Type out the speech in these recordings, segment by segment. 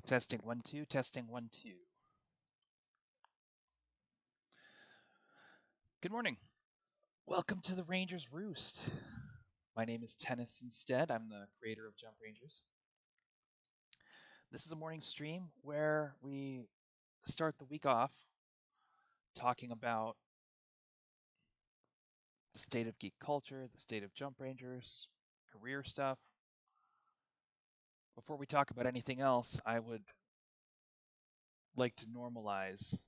Testing 1 2, testing 1 2. Good morning. Welcome to the Rangers Roost. My name is Tennyson Stead. I'm the creator of Jump Rangers. This is a morning stream where we start the week off talking about the state of geek culture, the state of Jump Rangers, career stuff. Before we talk about anything else, I would like to normalize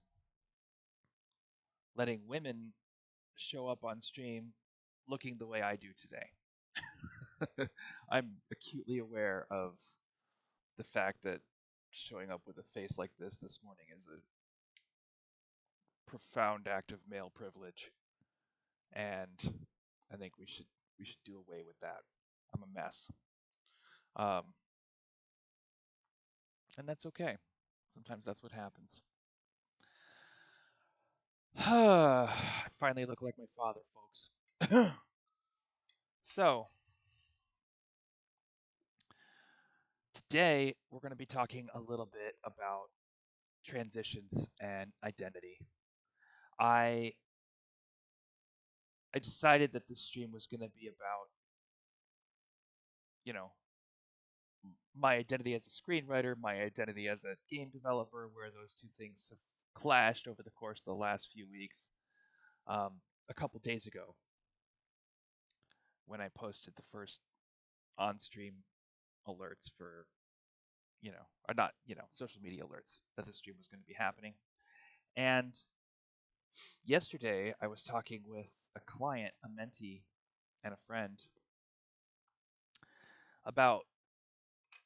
letting women show up on stream looking the way I do today. I'm acutely aware of the fact that showing up with a face like this morning is a profound act of male privilege, and I think we should do away with that. I'm a mess, um, and that's okay. Sometimes that's what happens. I finally look like my father, folks. So today we're going to be talking a little bit about transitions and identity. I I decided that this stream was going to be about, you know, my identity as a screenwriter, my identity as a game developer, where those two things have clashed over the course of the last few weeks. A couple days ago, when I posted the first on-stream alerts for, or not, social media alerts that the stream was going to be happening. And yesterday, I was talking with a client, a mentee, and a friend about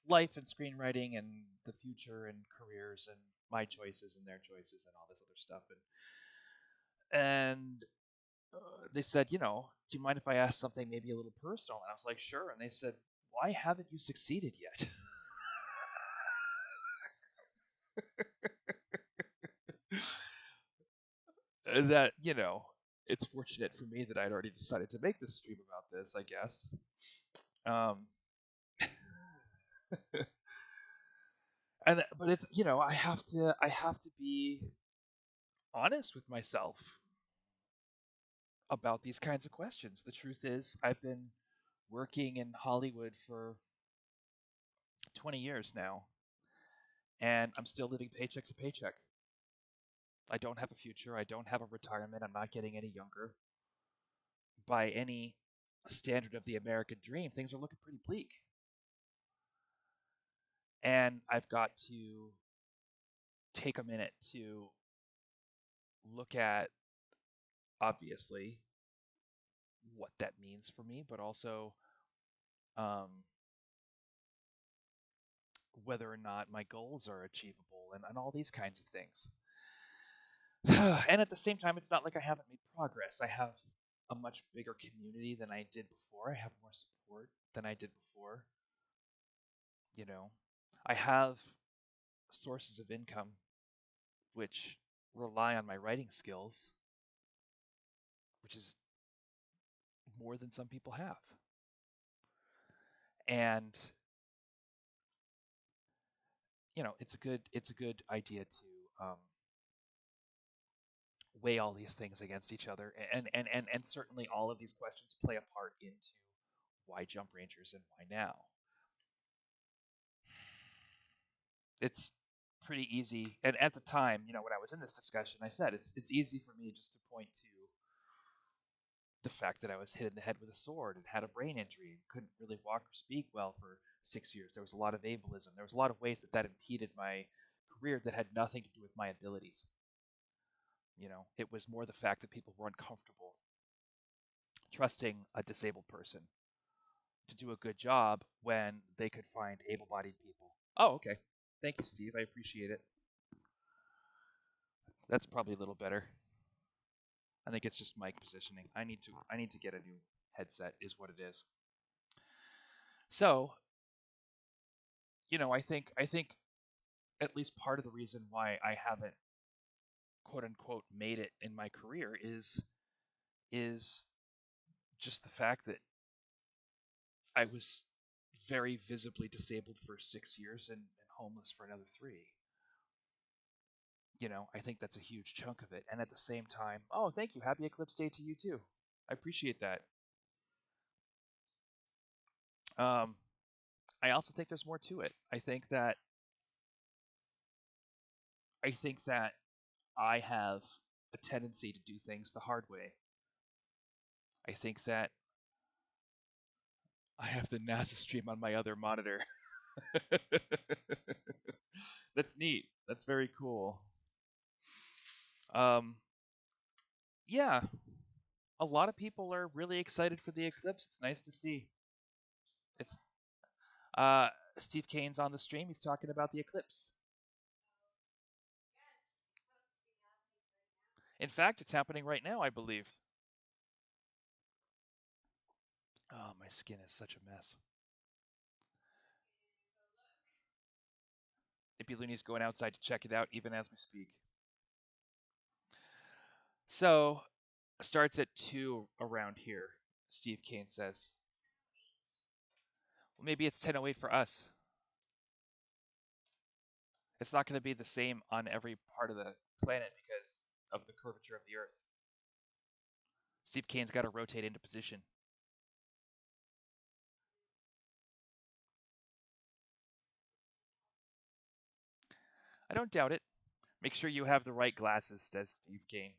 life and screenwriting and the future and careers and my choices and their choices and all this other stuff. And they said, do you mind if I ask something maybe a little personal? And I was like, sure. And they said, why haven't you succeeded yet? And that, it's fortunate for me that I'd already decided to make this stream about this, I guess. Um, but it's, I have to be honest with myself about these kinds of questions. The truth is, I've been working in Hollywood for 20 years now, and I'm still living paycheck to paycheck. I don't have a future. I don't have a retirement. I'm not getting any younger. By any standard of the American dream, things are looking pretty bleak. And I've got to take a minute to look at, obviously, what that means for me, but also um, whether or not my goals are achievable and all these kinds of things. And at the same time, it's not like I haven't made progress. I have a much bigger community than I did before. I have more support than I did before. You know, I have sources of income which rely on my writing skills, which is more than some people have. And it's a good idea to weigh all these things against each other, and certainly all of these questions play a part into why Jump Rangers and why now. It's pretty easy, and at the time, when I was in this discussion, I said it's easy for me just to point to the fact that I was hit in the head with a sword and had a brain injury and couldn't really walk or speak well for 6 years. There was a lot of ableism. There was a lot of ways that impeded my career that had nothing to do with my abilities. It was more the fact that people were uncomfortable trusting a disabled person to do a good job when they could find able-bodied people. Oh, okay. Thank you, Steve. I appreciate it. That's probably a little better. I think it's just mic positioning. I need to get a new headset is what it is. So, I think at least part of the reason why I haven't quote unquote made it in my career is just the fact that I was very visibly disabled for 6 years and homeless for another 3. I think that's a huge chunk of it. And at the same time, oh, thank you. Happy Eclipse Day to you too. I appreciate that. Um, I also think there's more to it. I think that I have a tendency to do things the hard way. I think that I have the NASA stream on my other monitor. That's neat. That's very cool. Um, yeah, a lot of people are really excited for the eclipse. It's nice to see. It's uh, Steve Kane's on the stream. He's talking about the eclipse. In fact, it's happening right now, I believe. Oh, my skin is such a mess. Ippy Looney's going outside to check it out even as we speak. So, starts at 2 around here, Steve Kane says. Well, maybe it's 10:08 for us. It's not going to be the same on every part of the planet because of the curvature of the Earth. Steve Kane's got to rotate into position. I don't doubt it. Make sure you have the right glasses, says Steve Kane.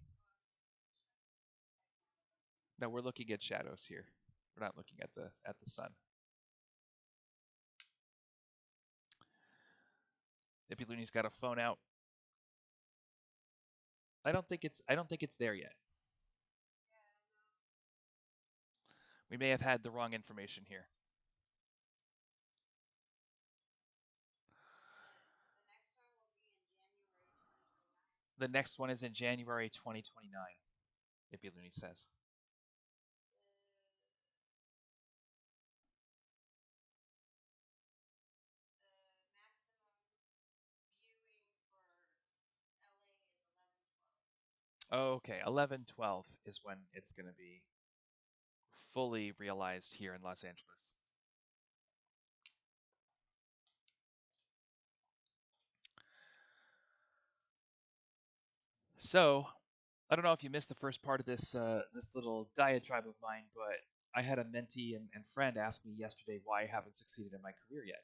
No, we're looking at shadows here. We're not looking at the sun. Ippy Looney's got a phone out. I don't think it's there yet. We may have had the wrong information here. The next one is in January 2029, Ippy Looney says. Okay, 11/12 is when it's going to be fully realized here in Los Angeles. So, I don't know if you missed the first part of this little diatribe of mine, but I had a mentee and friend ask me yesterday why I haven't succeeded in my career yet.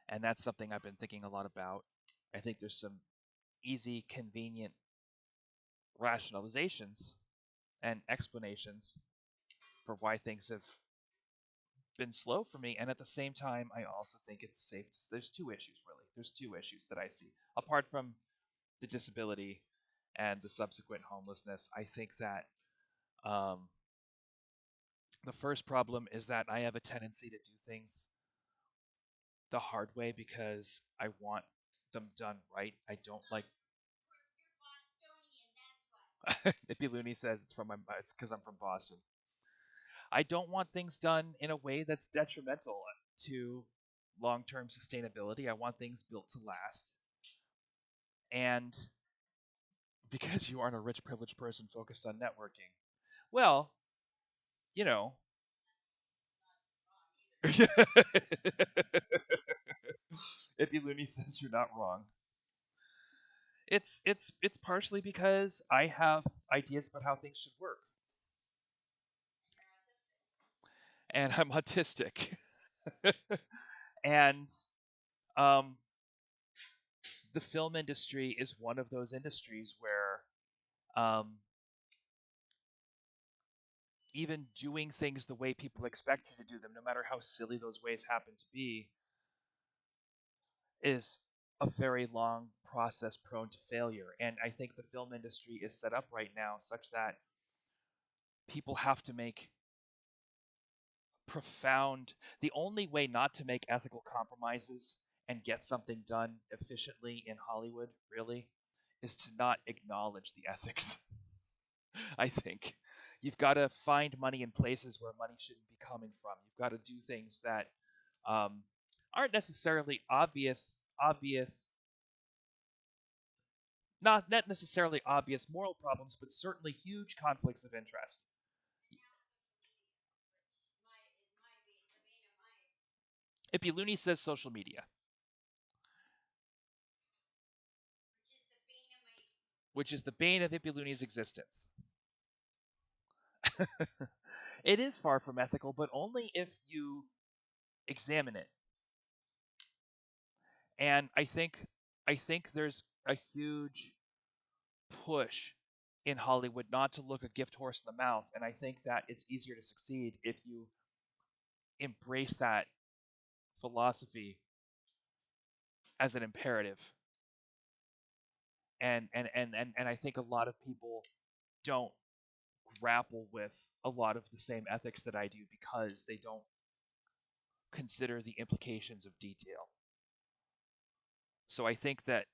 And that's something I've been thinking a lot about. I think there's some easy, convenient rationalizations and explanations for why things have been slow for me. And at the same time, I also think it's safe to. There's two issues, really. There's two issues that I see. Apart from the disability and the subsequent homelessness, I think that um, the first problem is that I have a tendency to do things the hard way because I want them done right. I don't like. Nippy Looney says it's because I'm from Boston. I don't want things done in a way that's detrimental to long-term sustainability. I want things built to last. And because you aren't a rich, privileged person focused on networking, well, you know. Ippy Looney says you're not wrong. It's partially because I have ideas about how things should work, and I'm autistic, and um, the film industry is one of those industries where um, even doing things the way people expect you to do them, no matter how silly those ways happen to be, is a very long process prone to failure. And I think the film industry is set up right now such that people have to make the only way not to make ethical compromises and get something done efficiently in Hollywood, really, is to not acknowledge the ethics. I think you've got to find money in places where money shouldn't be coming from. You've got to do things that um, aren't necessarily obvious, not necessarily obvious moral problems, but certainly huge conflicts of interest. Ippy Looney says social media. which is the bane of Hippie Looney's existence. It is far from ethical, but only if you examine it. And I think there's a huge push in Hollywood not to look a gift horse in the mouth, and I think that it's easier to succeed if you embrace that philosophy as an imperative. And I think a lot of people don't grapple with a lot of the same ethics that I do because they don't consider the implications of detail. So I think that,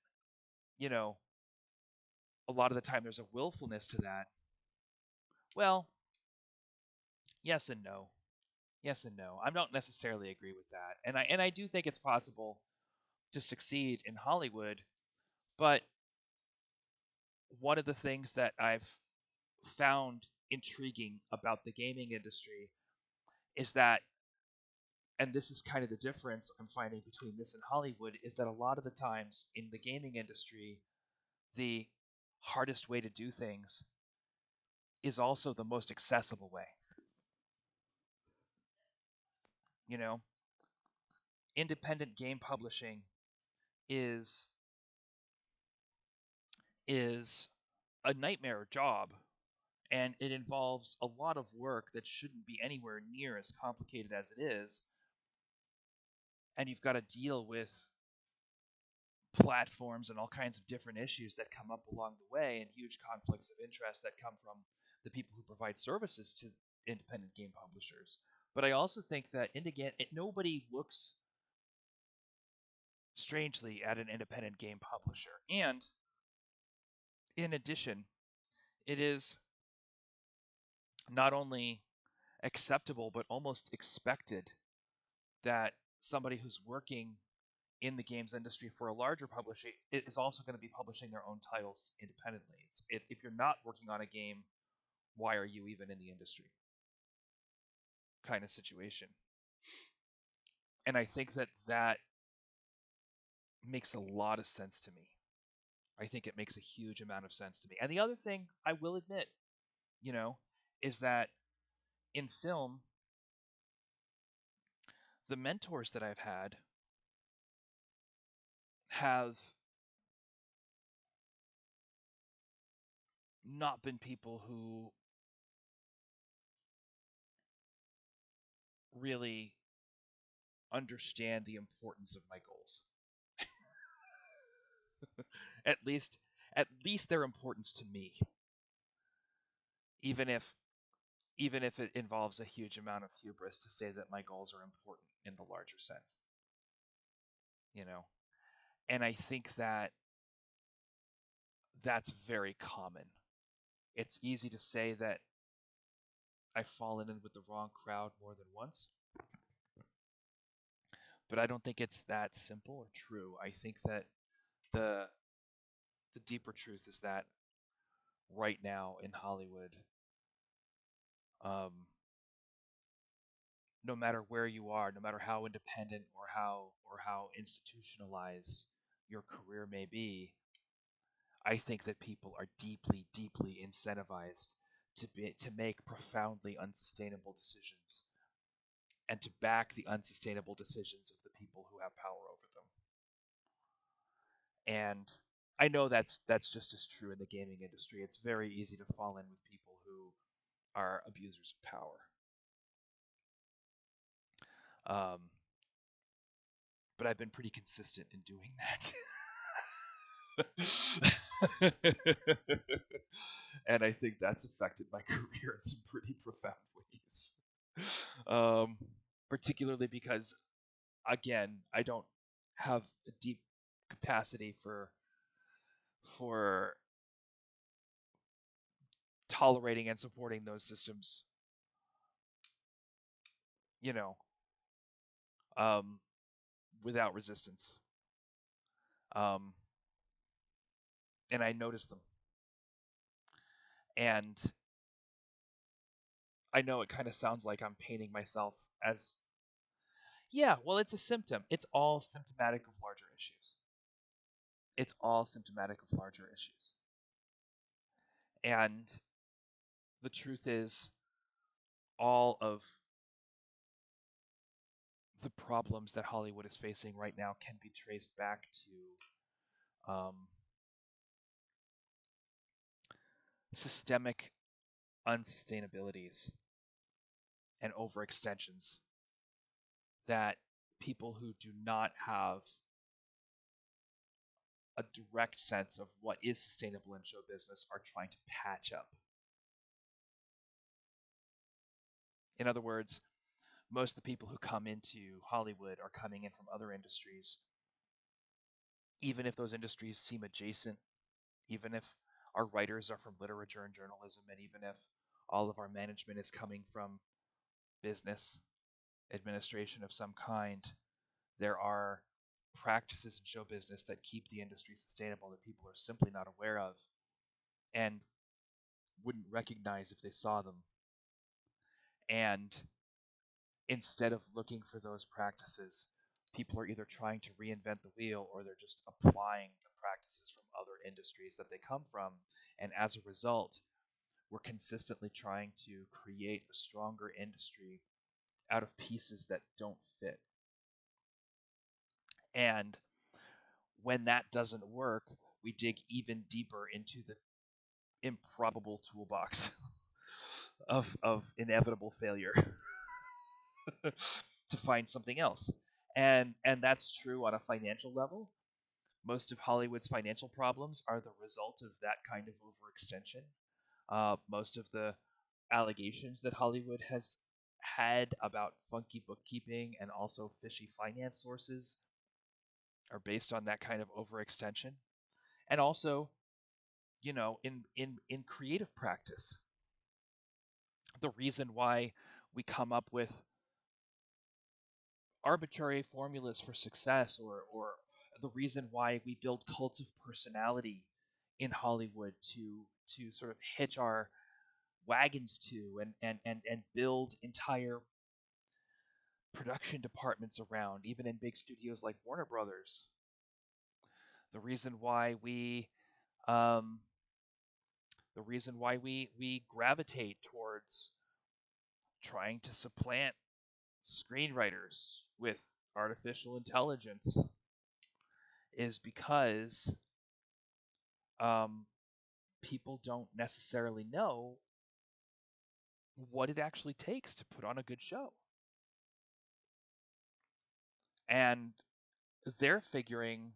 you know, a lot of the time there's a willfulness to that. Well, yes and no. Yes and no. I don't necessarily agree with that. And I do think it's possible to succeed in Hollywood, but one of the things that I've found intriguing about the gaming industry is that, and this is kind of the difference I'm finding between this and Hollywood, is that a lot of the times in the gaming industry, the hardest way to do things is also the most accessible way. You know, independent game publishing is is a nightmare job, and it involves a lot of work that shouldn't be anywhere near as complicated as it is, and you've got to deal with platforms and all kinds of different issues that come up along the way, and huge conflicts of interest that come from the people who provide services to independent game publishers. But I also think that nobody looks strangely at an independent game publisher. And in addition, it is not only acceptable but almost expected that somebody who's working in the games industry for a larger publisher is also going to be publishing their own titles independently. If you're not working on a game, why are you even in the industry? Kind of situation. And I think that makes a lot of sense to me. I think it makes a huge amount of sense to me. And the other thing I will admit, you know, is that in film, the mentors that I've had have not been people who really understand the importance of my goals. at least at least their importance to me. Even if even if it involves a huge amount of hubris to say that my goals are important in the larger sense. You know. And I think that that's very common. It's easy to say that I've fallen in with the wrong crowd more than once, but I don't think it's that simple or true. I think that the the deeper truth is that right now in Hollywood, um, no matter where you are, no matter how independent or how institutionalized your career may be, I think that people are deeply, deeply incentivized to make profoundly unsustainable decisions and to back the unsustainable decisions of the people who have power over them. And I know that's just as true in the gaming industry. It's very easy to fall in with people who are abusers of power. Um, but I've been pretty consistent in doing that. And I think that's affected my career in some pretty profound ways. Um, Particularly because, again, I don't have a deep capacity for tolerating and supporting those systems, you know, um, without resistance. Um, and I notice them. And I know it kind of sounds like I'm painting myself as, yeah, well, it's a symptom. It's all symptomatic of larger issues. It's all symptomatic of larger issues. And the truth is, all of the problems that Hollywood is facing right now can be traced back to systemic unsustainabilities and overextensions that people who do not have a direct sense of what is sustainable in show business are trying to patch up. In other words, most of the people who come into Hollywood are coming in from other industries, even if those industries seem adjacent, even if our writers are from literature and journalism, and even if all of our management is coming from business administration of some kind, there are practices in show business that keep the industry sustainable that people are simply not aware of and wouldn't recognize if they saw them. And instead of looking for those practices, people are either trying to reinvent the wheel or they're just applying the practices from other industries that they come from. And as a result, we're consistently trying to create a stronger industry out of pieces that don't fit. And when that doesn't work, we dig even deeper into the improbable toolbox of inevitable failure to find something else. And that's true on a financial level. Most of Hollywood's financial problems are the result of that kind of overextension. Most of the allegations that Hollywood has had about funky bookkeeping and also fishy finance sources are based on that kind of overextension. And also, in creative practice, the reason why we come up with arbitrary formulas for success, or the reason why we build cults of personality in Hollywood to sort of hitch our wagons to and build entire production departments around, even in big studios like Warner Brothers. The reason why um, we gravitate towards trying to supplant screenwriters with artificial intelligence is because um, people don't necessarily know what it actually takes to put on a good show. And they're figuring,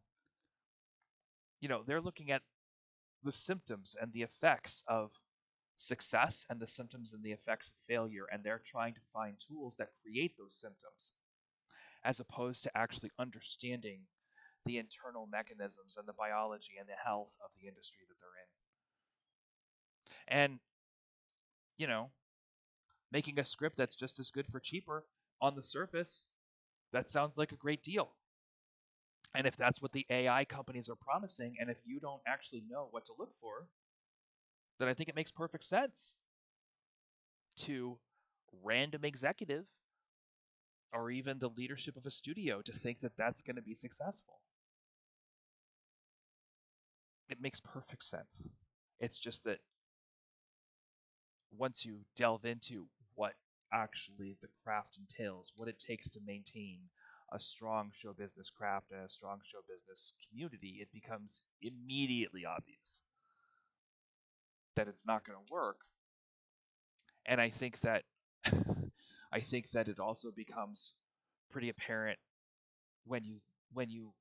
they're looking at the symptoms and the effects of success and the symptoms and the effects of failure, and they're trying to find tools that create those symptoms as opposed to actually understanding the internal mechanisms and the biology and the health of the industry that they're in. And, you know, making a script that's just as good for cheaper on the surface, that sounds like a great deal. And if that's what the AI companies are promising, and if you don't actually know what to look for, then I think it makes perfect sense to random executive or even the leadership of a studio to think that that's going to be successful. It makes perfect sense. It's just that once you delve into what actually the craft entails, what it takes to maintain a strong show business craft and a strong show business community, it becomes immediately obvious that it's not going to work. And I think that it also becomes pretty apparent when you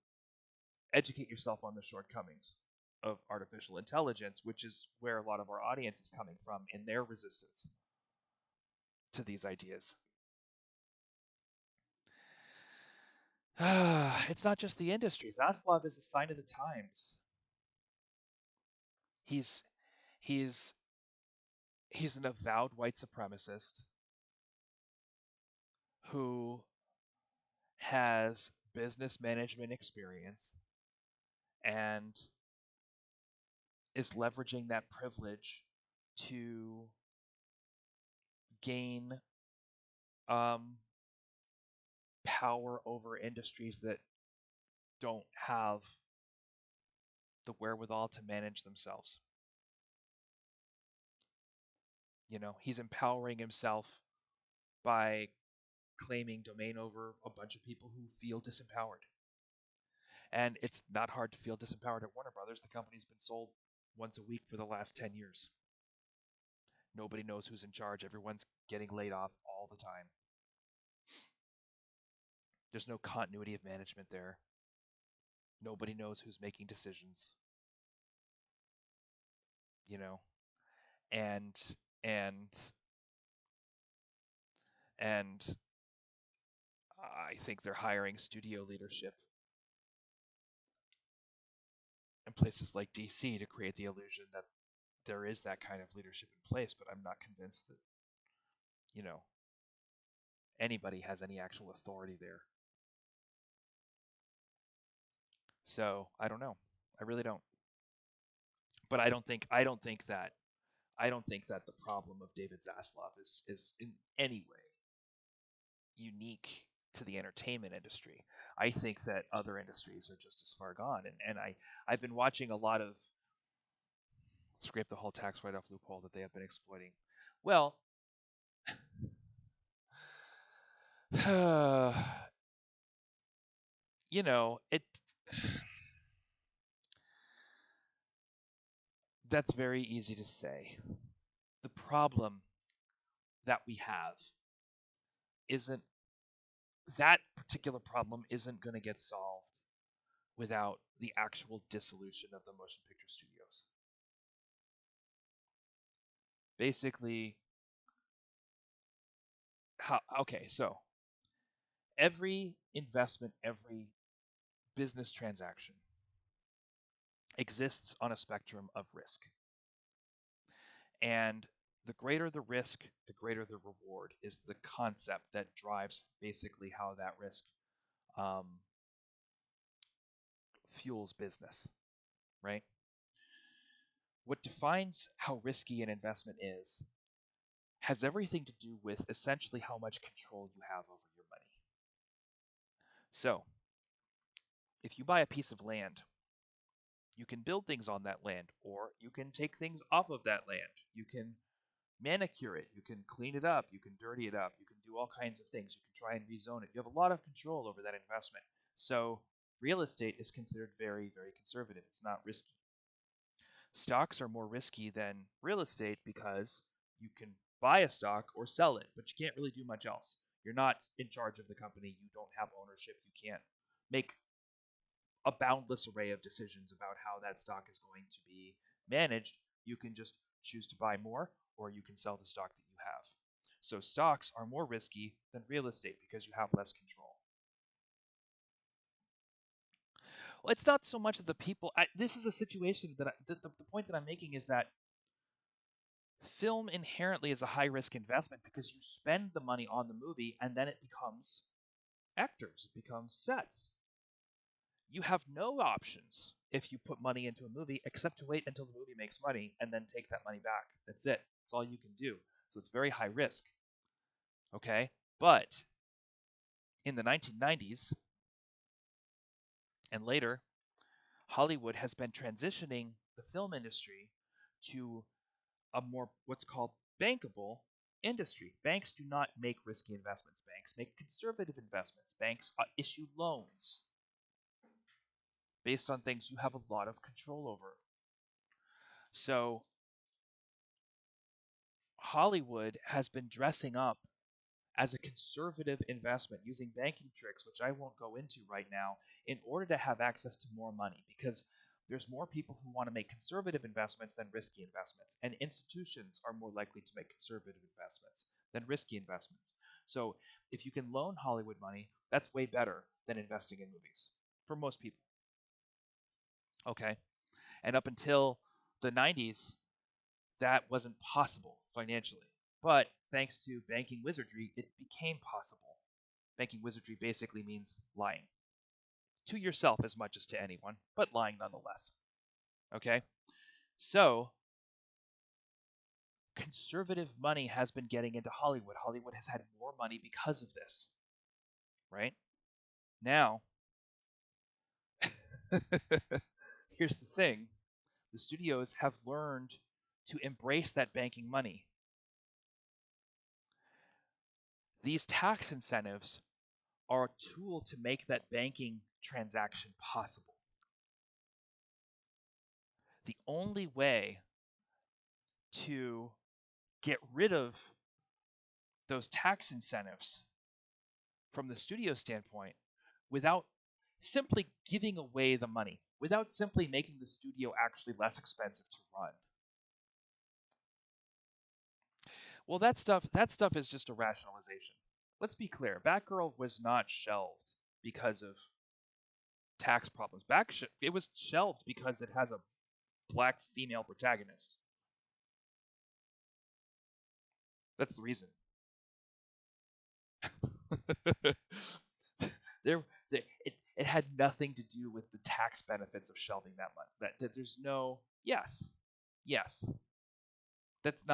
educate yourself on the shortcomings of artificial intelligence, which is where a lot of our audience is coming from in their resistance to these ideas. It's not just the industry. Zaslav is a sign of the times. He's he's he's an avowed white supremacist who has business management experience and is leveraging that privilege to gain um, power over industries that don't have the wherewithal to manage themselves. He's empowering himself by claiming domain over a bunch of people who feel disempowered. And it's not hard to feel disempowered at Warner Brothers. The company's been sold once a week for the last 10 years. Nobody knows who's in charge. Everyone's getting laid off all the time. There's no continuity of management there. Nobody knows who's making decisions, you know. And and and I think they're hiring studio leadership in places like DC to create the illusion that there is that kind of leadership in place, but I'm not convinced that, you know, anybody has any actual authority there. So I don't know. I really don't. But I don't think that the problem of David Zaslav is in any way unique to the entertainment industry. I think that other industries are just as far gone. I've been watching a lot of scrape the whole tax write off loophole that they have been exploiting. Well, it that's very easy to say. The problem that we have isn't that particular problem isn't going to get solved without the actual dissolution of the motion picture studios. Basically, so every investment, every business transaction exists on a spectrum of risk. And the greater the risk, the greater the reward is the concept that drives basically how that risk um, fuels business, right? What defines how risky an investment is has everything to do with essentially how much control you have over your money. So, if you buy a piece of land, you can build things on that land, or you can take things off of that land. You can manicure it, you can clean it up, you can dirty it up, you can do all kinds of things. You can try and rezone it. You have a lot of control over that investment. So, real estate is considered very, very conservative. It's not risky. Stocks are more risky than real estate because you can buy a stock or sell it, but you can't really do much else. You're not in charge of the company. You don't have ownership. You can't make a boundless array of decisions about how that stock is going to be managed. You can just choose to buy more or you can sell the stock that you have. So stocks are more risky than real estate because you have less control. Well, it's not so much that the people. This is a situation that the point that I'm making is that film inherently is a high risk investment because you spend the money on the movie and then it becomes actors, it becomes sets. You have no options if you put money into a movie except to wait until the movie makes money and then take that money back. That's it. That's all you can do. So it's very high risk. Okay? But in the 1990s and later, Hollywood has been transitioning the film industry to a more what's called bankable industry. Banks do not make risky investments. Banks make conservative investments. Banks issue loans based on things you have a lot of control over. So Hollywood has been dressing up as a conservative investment using banking tricks, which I won't go into right now, in order to have access to more money because there's more people who want to make conservative investments than risky investments, and institutions are more likely to make conservative investments than risky investments. So if you can loan Hollywood money, that's way better than investing in movies for most people. Okay. And up until the 90s, that wasn't possible financially. But thanks to banking wizardry, it became possible. Banking wizardry basically means lying to yourself as much as to anyone, but lying nonetheless. Okay? So, conservative money has been getting into Hollywood. Hollywood has had more money because of this. Right? Now, here's the thing the studios have learned to embrace that banking money. These tax incentives are a tool to make that banking transaction possible. The only way to get rid of those tax incentives from the studio standpoint without simply giving away the money, without simply making the studio actually less expensive to run. Well, that stuff is just a rationalization. Let's be clear. Batgirl was not shelved because of tax problems. It was shelved because it has a black female protagonist. That's the reason. there, it had nothing to do with the tax benefits of shelving that money. That there's no yes, yes. That's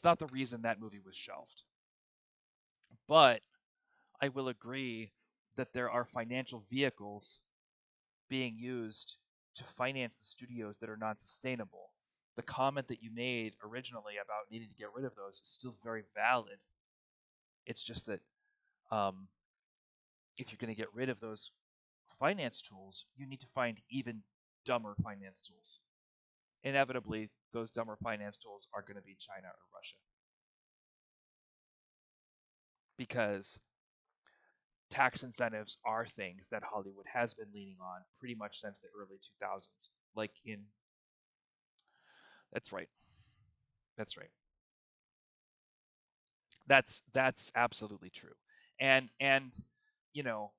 not the reason that movie was shelved. But I will agree that there are financial vehicles being used to finance the studios that are not sustainable. The comment that you made originally about needing to get rid of those is still very valid. It's just that um, if you're going to get rid of those finance tools, you need to find even dumber finance tools. Inevitably, those dumber finance tools are going to be China or Russia. Because tax incentives are things that Hollywood has been leaning on pretty much since the early 2000s. Like in That's right. That's right. That's absolutely true. And you know,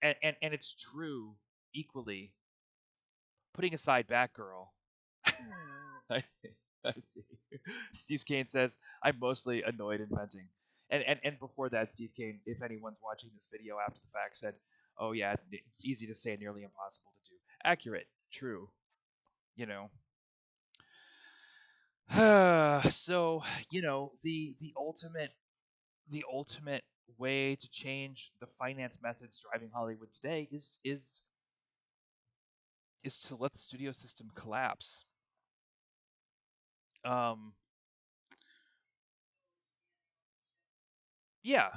and it's true equally. Putting aside Batgirl, I see. I see. Steve Kane says, "I'm mostly annoyed inventing." And before that, Steve Kane, if anyone's watching this video after the fact, said, "Oh yeah, it's easy to say, nearly impossible to do." Accurate, true. You know. So the ultimate way to change the finance methods driving Hollywood today is to let the studio system collapse. Um, yeah,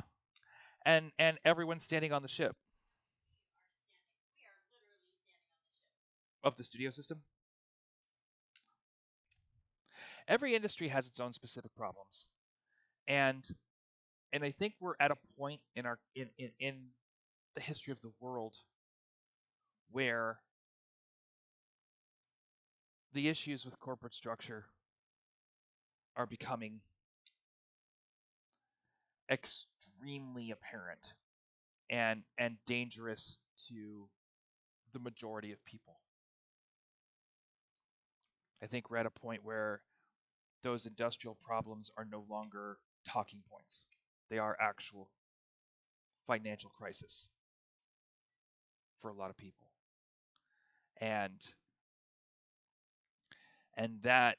and everyone's standing on the ship of the studio system. Every industry has its own specific problems, and and I think we're at a point in our in the history of the world where the issues with corporate structure are becoming extremely apparent and dangerous to the majority of people. I think we're at a point where those industrial problems are no longer talking points. They are actual financial crisis for a lot of people. And that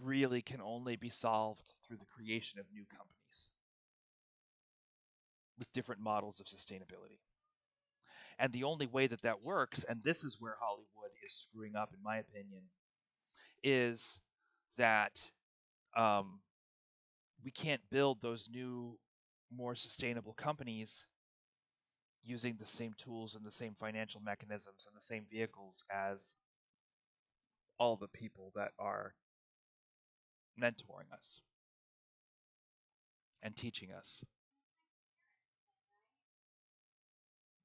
really can only be solved through the creation of new companies with different models of sustainability. And the only way that that works, and this is where Hollywood is screwing up, in my opinion, is that um, we can't build those new, more sustainable companies using the same tools and the same financial mechanisms and the same vehicles as all the people that are mentoring us and teaching us.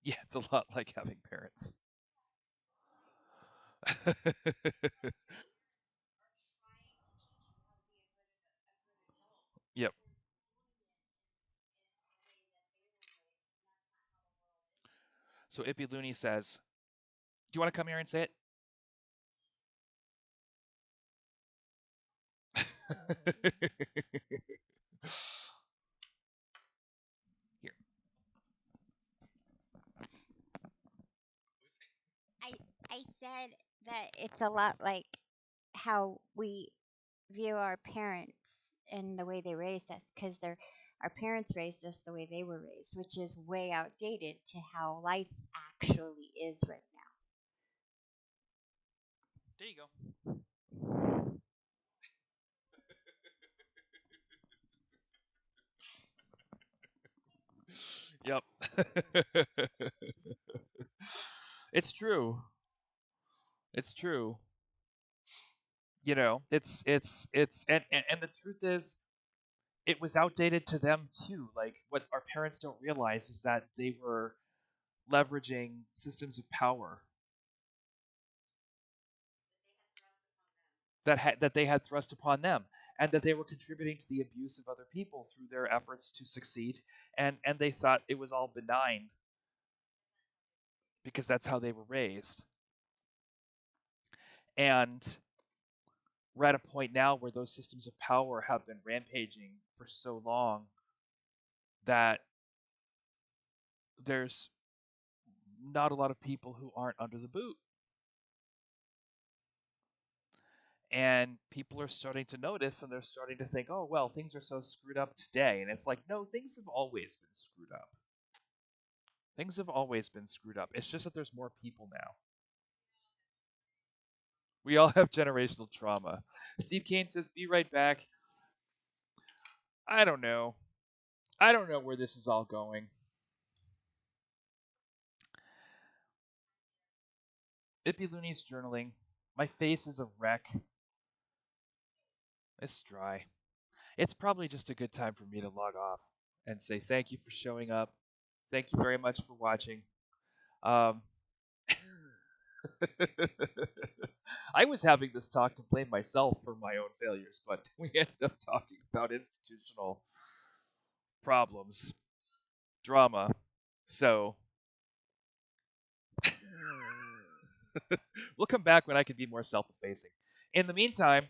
Yeah, it's a lot like having parents. Yep. So Ippy Looney says, "Do you want to come here and say it?" Here. I I said that it's a lot like how we view our parents and the way they raised us, because they're our parents raised us the way they were raised, which is way outdated to how life actually is right now. There you go. Yep. It's true. It's true. And the truth is it was outdated to them too. Like what our parents don't realize is that they were leveraging systems of power that they had thrust upon them, and that they were contributing to the abuse of other people through their efforts to succeed, and they thought it was all benign because that's how they were raised. And we're at a point now where those systems of power have been rampaging for so long that there's not a lot of people who aren't under the boot. And people are starting to notice and they're starting to think, oh, well, things are so screwed up today. And it's like, no, things have always been screwed up. Things have always been screwed up. It's just that there's more people now. We all have generational trauma. Steve Kane says, be right back. I don't know. I don't know where this is all going. It'd be Looney's journaling. My face is a wreck. It's dry. It's probably just a good time for me to log off and say thank you for showing up. Thank you very much for watching. Um, I was having this talk to blame myself for my own failures, but we ended up talking about institutional problems, drama. So we'll come back when I can be more self-effacing. In the meantime,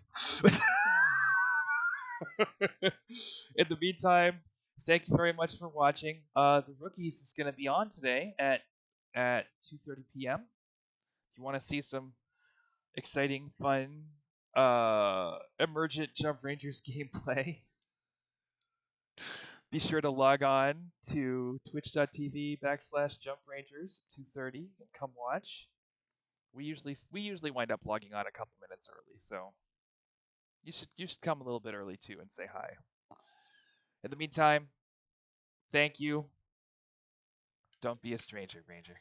in the meantime, thank you very much for watching. The Rookies is going to be on today at 2:30 p.m. If you want to see some exciting, fun, emergent Jump Rangers gameplay, be sure to log on to twitch.tv/Jump Rangers 2:30 and come watch. We usually wind up logging on a couple minutes early, so you should come a little bit early too and say hi. In the meantime, thank you. Don't be a stranger, Ranger.